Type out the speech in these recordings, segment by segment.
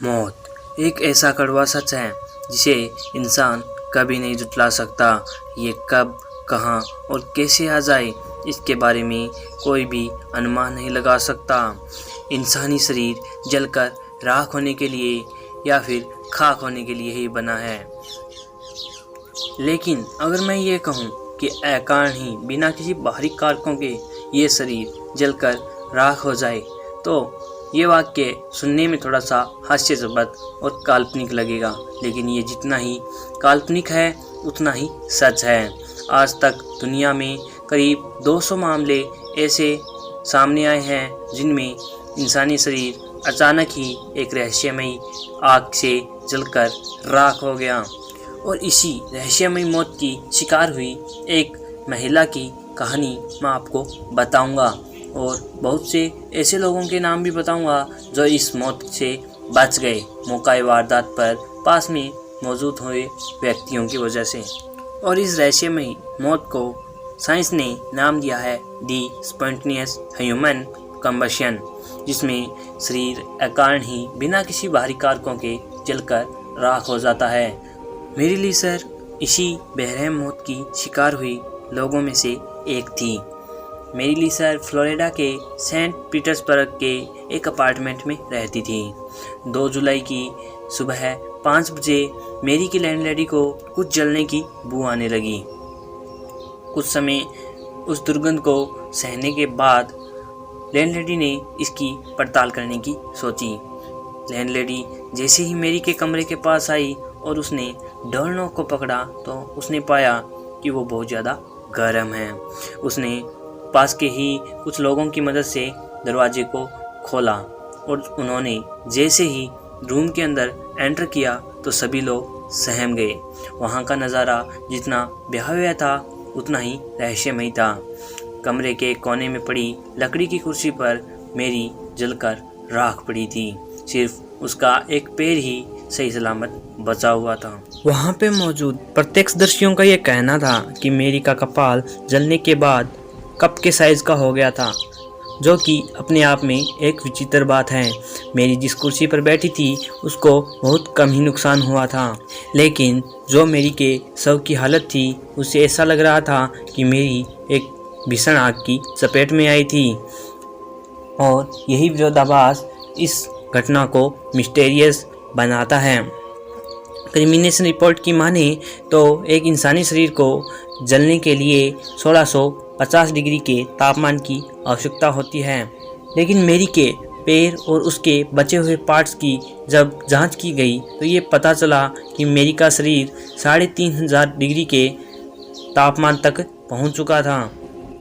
मौत एक ऐसा कड़वा सच है जिसे इंसान कभी नहीं जुटला सकता। ये कब, कहाँ और कैसे आ जाए, इसके बारे में कोई भी अनुमान नहीं लगा सकता। इंसानी शरीर जलकर राख होने के लिए या फिर खाक होने के लिए ही बना है। लेकिन अगर मैं ये कहूँ कि अकारण ही बिना किसी बाहरी कारकों के ये शरीर जलकर राख हो जाए, तो ये वाक्य सुनने में थोड़ा सा हास्यास्पद और काल्पनिक लगेगा, लेकिन ये जितना ही काल्पनिक है उतना ही सच है। आज तक दुनिया में करीब 200 मामले ऐसे सामने आए हैं जिनमें इंसानी शरीर अचानक ही एक रहस्यमयी आग से जलकर राख हो गया। और इसी रहस्यमयी मौत की शिकार हुई एक महिला की कहानी मैं आपको बताऊंगा और बहुत से ऐसे लोगों के नाम भी बताऊंगा जो इस मौत से बच गए मौका वारदात पर पास में मौजूद हुए व्यक्तियों की वजह से। और इस रहस्यमयी मौत को साइंस ने नाम दिया है दी स्पॉन्टेनियस ह्यूमन कंबशन, जिसमें शरीर अकारण ही बिना किसी बाहरी कारकों के जलकर राख हो जाता है। मेरी लीसर इसी बेरहम मौत की शिकार हुई लोगों में से एक थी। मेरी लीसर फ्लोरिडा के सेंट पीटर्सबर्ग के एक अपार्टमेंट में रहती थी। 2 जुलाई की सुबह 5 बजे मेरी की लैंडलेडी को कुछ जलने की बू आने लगी। कुछ समय उस दुर्गंध को सहने के बाद लैंडलेडी ने इसकी पड़ताल करने की सोची। लैंडलेडी जैसे ही मेरी के कमरे के पास आई और उसने डोर नॉक को पकड़ा तो उसने पाया कि वो बहुत ज़्यादा गर्म है। उसने पास के ही कुछ लोगों की मदद से दरवाजे को खोला और उन्होंने जैसे ही रूम के अंदर एंटर किया तो सभी लोग सहम गए। वहाँ का नज़ारा जितना भयावह था उतना ही रहस्यमयी था। कमरे के कोने में पड़ी लकड़ी की कुर्सी पर मेरी जलकर राख पड़ी थी। सिर्फ उसका एक पैर ही सही सलामत बचा हुआ था। वहाँ पे मौजूद प्रत्यक्षदर्शियों का ये कहना था कि मेरी का कपाल जलने के बाद कप के साइज का हो गया था, जो कि अपने आप में एक विचित्र बात है। मेरी जिस कुर्सी पर बैठी थी उसको बहुत कम ही नुकसान हुआ था, लेकिन जो मेरी के शव की हालत थी उससे ऐसा लग रहा था कि मेरी एक भीषण आग की चपेट में आई थी। और यही विरोधाभास इस घटना को मिस्टीरियस बनाता है। क्रिमिनेशन रिपोर्ट की माने तो एक इंसानी शरीर को जलने के लिए 1650 डिग्री के तापमान की आवश्यकता होती है, लेकिन मेरी के पैर और उसके बचे हुए पार्ट्स की जब जांच की गई तो ये पता चला कि मेरी का शरीर 3500 डिग्री के तापमान तक पहुंच चुका था।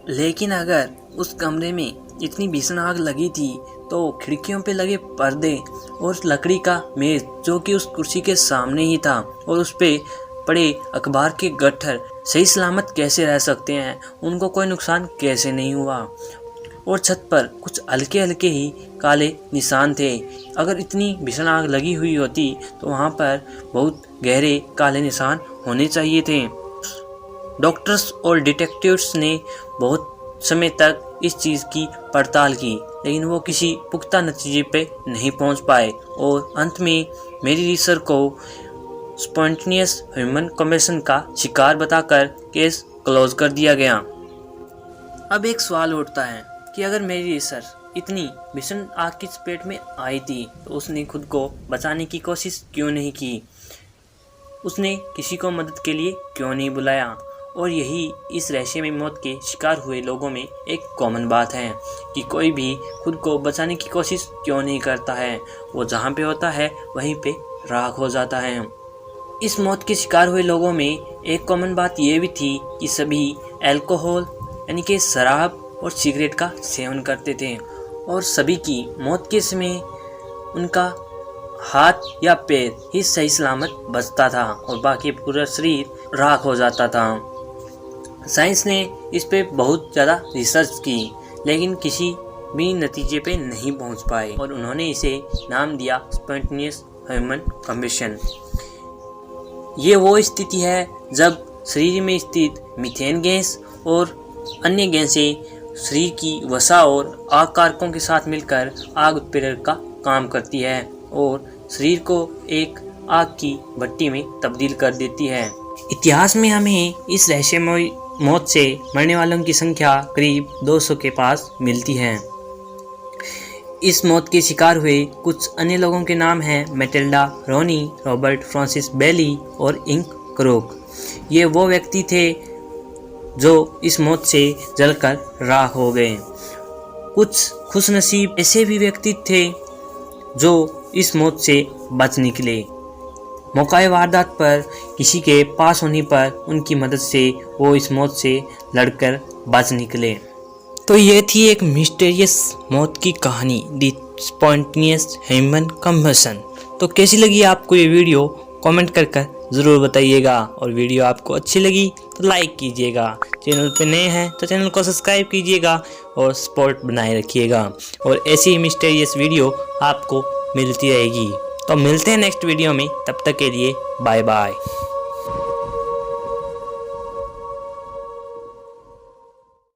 लेकिन अगर उस कमरे में इतनी भीषण आग लगी थी तो खिड़कियों पे लगे पर्दे और लकड़ी का मेज जो कि उस कुर्सी के सामने ही था और उस पे पड़े अखबार के गट्ठर सही सलामत कैसे रह सकते हैं, उनको कोई नुकसान कैसे नहीं हुआ। और छत पर कुछ हल्के हल्के ही काले निशान थे। अगर इतनी भीषण आग लगी हुई होती तो वहाँ पर बहुत गहरे काले निशान होने चाहिए थे। डॉक्टर्स और डिटेक्टिव्स ने बहुत समय तक इस चीज़ की पड़ताल की, लेकिन वो किसी पुख्ता नतीजे पे नहीं पहुंच पाए और अंत में मेरी लीसर को स्पॉन्टेनियस ह्यूमन कंबशन का शिकार बताकर केस क्लोज कर दिया गया। अब एक सवाल उठता है कि अगर मेरी लीसर इतनी भीषण आग की चपेट में आई थी तो उसने खुद को बचाने की कोशिश क्यों नहीं की, उसने किसी को मदद के लिए क्यों नहीं बुलाया। और यही इस रहस्यमयी मौत के शिकार हुए लोगों में एक कॉमन बात है कि कोई भी खुद को बचाने की कोशिश क्यों नहीं करता है। वो जहाँ पे होता है वहीं पे राख हो जाता है। इस मौत के शिकार हुए लोगों में एक कॉमन बात ये भी थी कि सभी अल्कोहल यानी कि शराब और सिगरेट का सेवन करते थे और सभी की मौत के समय उनका हाथ या पैर ही सही सलामत बचता था और बाकी पूरा शरीर राख हो जाता था। साइंस ने इस पे बहुत ज़्यादा रिसर्च की, लेकिन किसी भी नतीजे पे नहीं पहुंच पाए और उन्होंने इसे नाम दिया स्पॉन्टेनियस ह्यूमन कंबशन। ये वो स्थिति है जब शरीर में स्थित मीथेन गैस और अन्य गैसें शरीर की वसा और आग कारकों के साथ मिलकर आग उत्प्रेरक का काम करती है और शरीर को एक आग की भट्टी में तब्दील कर देती है। इतिहास में हमें इस रहस्यमय मौत से मरने वालों की संख्या करीब 200 के पास मिलती है। इस मौत के शिकार हुए कुछ अन्य लोगों के नाम हैं मैटिल्डा, रोनी, रॉबर्ट, फ्रांसिस बेली और इंक क्रोक। ये वो व्यक्ति थे जो इस मौत से जलकर राख हो गए। कुछ खुशनसीब ऐसे भी व्यक्ति थे जो इस मौत से बच निकले। मौका वारदात पर किसी के पास होने पर उनकी मदद से वो इस मौत से लड़कर बच निकले। तो ये थी एक मिस्टीरियस मौत की कहानी, द स्पॉन्टेनियस ह्यूमन कंबशन। तो कैसी लगी आपको ये वीडियो कमेंट कर ज़रूर बताइएगा, और वीडियो आपको अच्छी लगी तो लाइक कीजिएगा, चैनल पे नए हैं तो चैनल को सब्सक्राइब कीजिएगा और सपोर्ट बनाए रखिएगा, और ऐसी मिस्टीरियस वीडियो आपको मिलती रहेगी। तो मिलते हैं नेक्स्ट वीडियो में, तब तक के लिए बाय बाय।